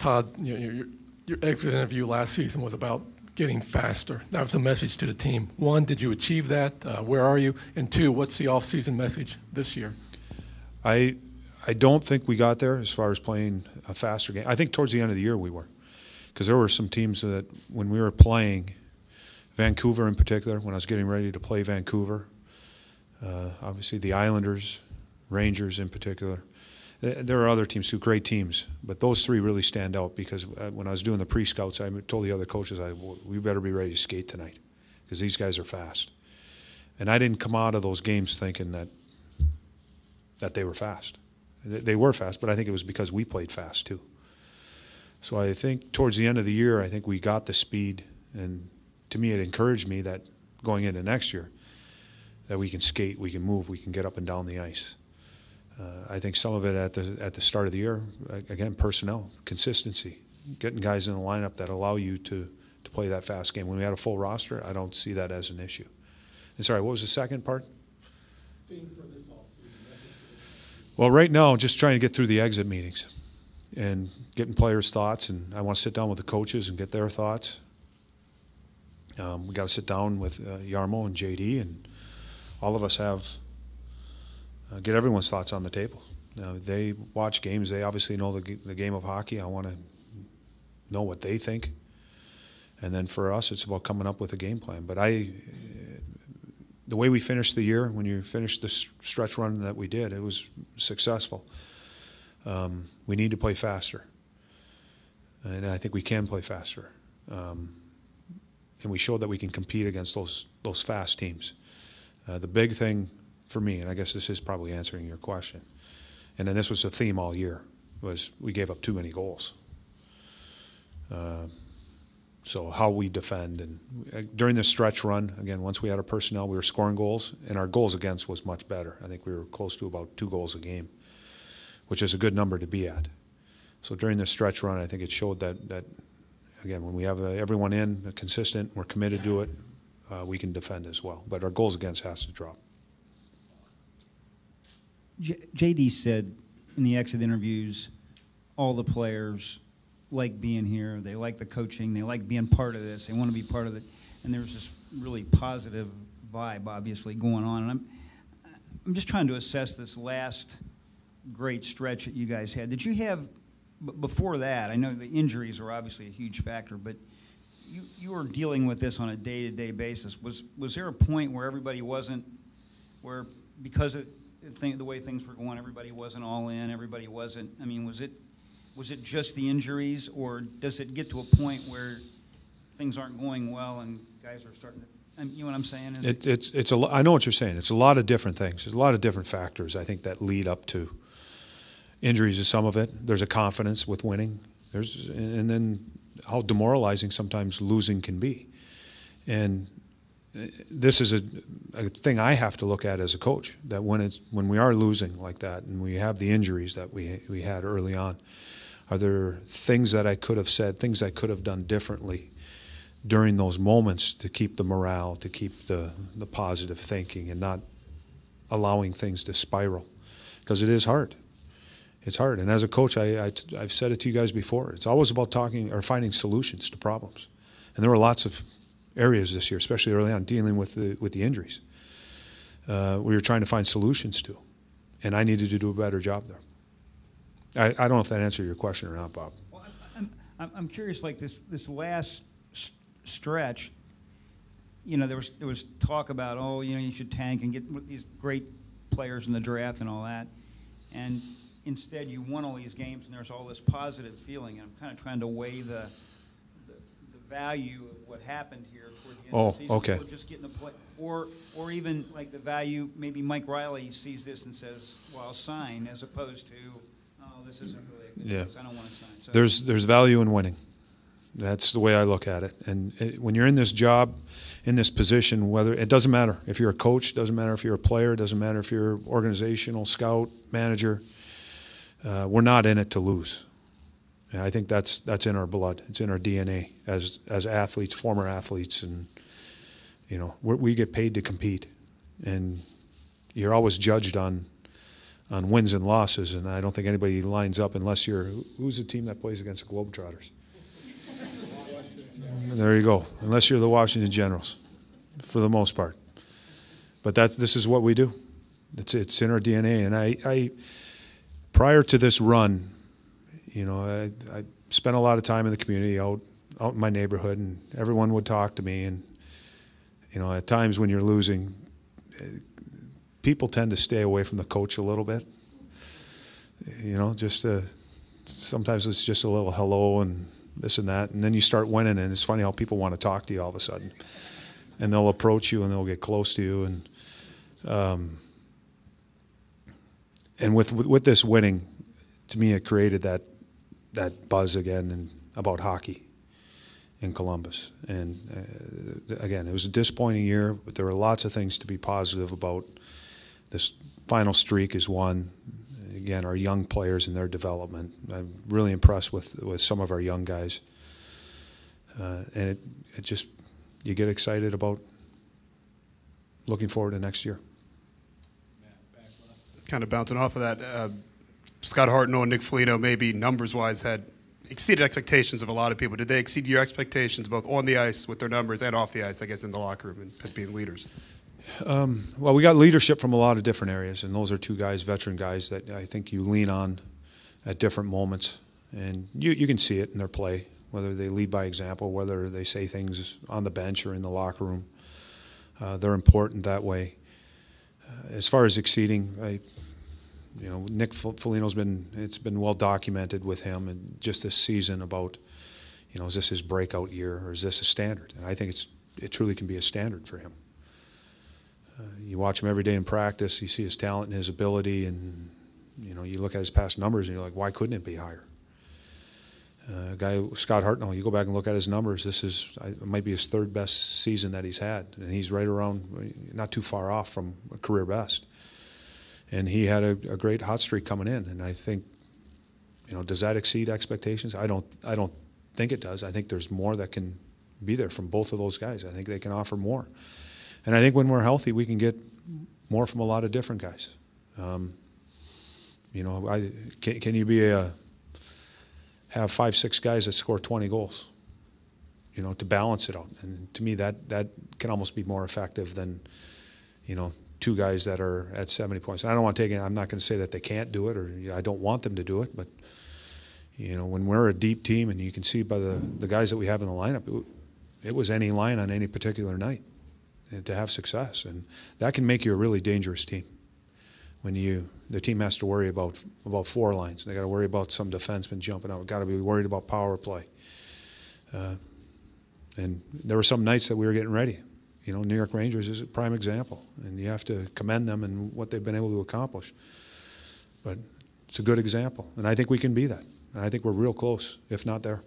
Todd, your exit interview last season was about getting faster. That was the message to the team. One, did you achieve that? Where are you? And two, what's the off-season message this year? I don't think we got there as far as playing a faster game. I think towards the end of the year we were, because there were some teams that when we were playing, Vancouver in particular, when I was getting ready to play Vancouver, obviously the Islanders, Rangers in particular. There are other teams too, great teams, but those three really stand out because when I was doing the pre-scouts, I told the other coaches, we better be ready to skate tonight because these guys are fast. And I didn't come out of those games thinking that they were fast. They were fast, but I think it was because we played fast too. So I think towards the end of the year, I think we got the speed, and to me it encouraged me that going into next year that we can skate, we can move, we can get up and down the ice. I think some of it at the start of the year, again, personnel, consistency, getting guys in the lineup that allow you to play that fast game. When we had a full roster, I don't see that as an issue. And sorry, what was the second part? Theme for this offseason. Well, right now, just trying to get through the exit meetings and getting players' thoughts, and I want to sit down with the coaches and get their thoughts. We got to sit down with Jarmo and JD, and all of us have get everyone's thoughts on the table. Now, they watch games. They obviously know the game of hockey. I want to know what they think. And then for us, it's about coming up with a game plan. But the way we finished the year, when you finished the stretch run that we did, it was successful. We need to play faster. And I think we can play faster. And we showed that we can compete against those fast teams. The big thing for me, and I guess this is probably answering your question, and then this was a theme all year, was we gave up too many goals. So how we defend, and during this stretch run, again, once we had our personnel, we were scoring goals, and our goals against was much better. I think we were close to about 2 goals a game, which is a good number to be at. So during this stretch run, I think it showed that again, when we have everyone in, consistent, we're committed to it, we can defend as well. But our goals against has to drop. JD said in the exit interviews, all the players like being here, they like the coaching, they like being part of this, they want to be part of it, and there's this really positive vibe, obviously, going on. And I'm just trying to assess this last great stretch that you guys had. Did you have, before that, I know the injuries are obviously a huge factor, but you were dealing with this on a day-to-day basis. Was there a point where everybody wasn't, where because of the way things were going, everybody wasn't all in, everybody wasn't, I mean, was it just the injuries, or does it get to a point where things aren't going well and guys are starting to, you know what I'm saying? I know what you're saying. It's a lot of different things. There's a lot of different factors, I think, that lead up to injuries is some of it. There's a confidence with winning. And then how demoralizing sometimes losing can be. And this is a thing I have to look at as a coach, that when we are losing like that and we have the injuries that we had early on, are there things that I could have said, things I could have done differently during those moments to keep the morale, to keep the positive thinking and not allowing things to spiral? Because it is hard. It's hard. And as a coach, I've said it to you guys before, it's always about talking or finding solutions to problems. And there were lots of areas this year, especially early on, dealing with the injuries. We were trying to find solutions to, and I needed to do a better job there. I don't know if that answered your question or not, Bob. Well, I'm curious. Like this last stretch, you know, there was talk about, oh, you know, you should tank and get these great players in the draft and all that, and instead you won all these games, and there's all this positive feeling, and I'm kind of trying to weigh the value of what happened here toward the end of the season. Okay. So just getting the play, or even like the value. Maybe Mike Riley sees this and says, "Well, I'll sign," as opposed to, "Oh, this isn't really a good place. I don't want to sign." So there's value in winning. That's the way I look at it. And when you're in this job, in this position, whether it doesn't matter if you're a coach, doesn't matter if you're a player, doesn't matter if you're organizational scout, manager. We're not in it to lose. And I think that's in our blood. It's in our DNA as athletes, former athletes, and you know we get paid to compete, and you're always judged on on wins and losses, and I don't think anybody lines up unless you're who's the team that plays against the Globetrotters? There you go. Unless you're the Washington Generals, for the most part. But this is what we do. It's in our DNA. And I prior to this run, you know, I spent a lot of time in the community, out in my neighborhood, and everyone would talk to me. And you know, at times when you're losing, people tend to stay away from the coach a little bit. You know, just sometimes it's just a little hello and this and that, and then you start winning, and it's funny how people want to talk to you all of a sudden, and they'll approach you and they'll get close to you, and with this winning, to me, it created that buzz again and about hockey in Columbus. And again, it was a disappointing year, but there were lots of things to be positive about. This final streak is one. Again, our young players and their development. I'm really impressed with some of our young guys. And it just, you get excited about looking forward to next year. Kind of bouncing off of that, Scott Hartnell and Nick Foligno maybe numbers-wise had exceeded expectations of a lot of people. Did they exceed your expectations both on the ice with their numbers and off the ice, I guess, in the locker room and as being leaders? Well, we got leadership from a lot of different areas, and those are two guys, veteran guys, that I think you lean on at different moments. And you can see it in their play, whether they lead by example, whether they say things on the bench or in the locker room. They're important that way. As far as exceeding, Nick Foligno's it's been well documented with him, and just this season about, is this his breakout year or is this a standard? And I think it truly can be a standard for him. You watch him every day in practice, you see his talent and his ability, and you look at his past numbers and you're like, why couldn't it be higher? Scott Hartnell, you go back and look at his numbers, it might be his third best season that he's had, and he's right around, not too far off from a career best. And he had a great hot streak coming in, and I think, does that exceed expectations? I don't think it does. I think there's more that can be there from both of those guys. I think they can offer more. And I think when we're healthy, we can get more from a lot of different guys. Can you have 5-6 guys that score 20 goals, to balance it out? And to me, that can almost be more effective than, 2 guys that are at 70 points. I don't want to take it. I'm not going to say that they can't do it, or I don't want them to do it. But when we're a deep team, and you can see by the guys that we have in the lineup, it was any line on any particular night to have success, and that can make you a really dangerous team. When the team has to worry about 4 lines, they got to worry about some defensemen jumping out. Got to be worried about power play. And there were some nights that we were getting ready. New York Rangers is a prime example, and you have to commend them and what they've been able to accomplish. But it's a good example, and I think we can be that. And I think we're real close, if not there.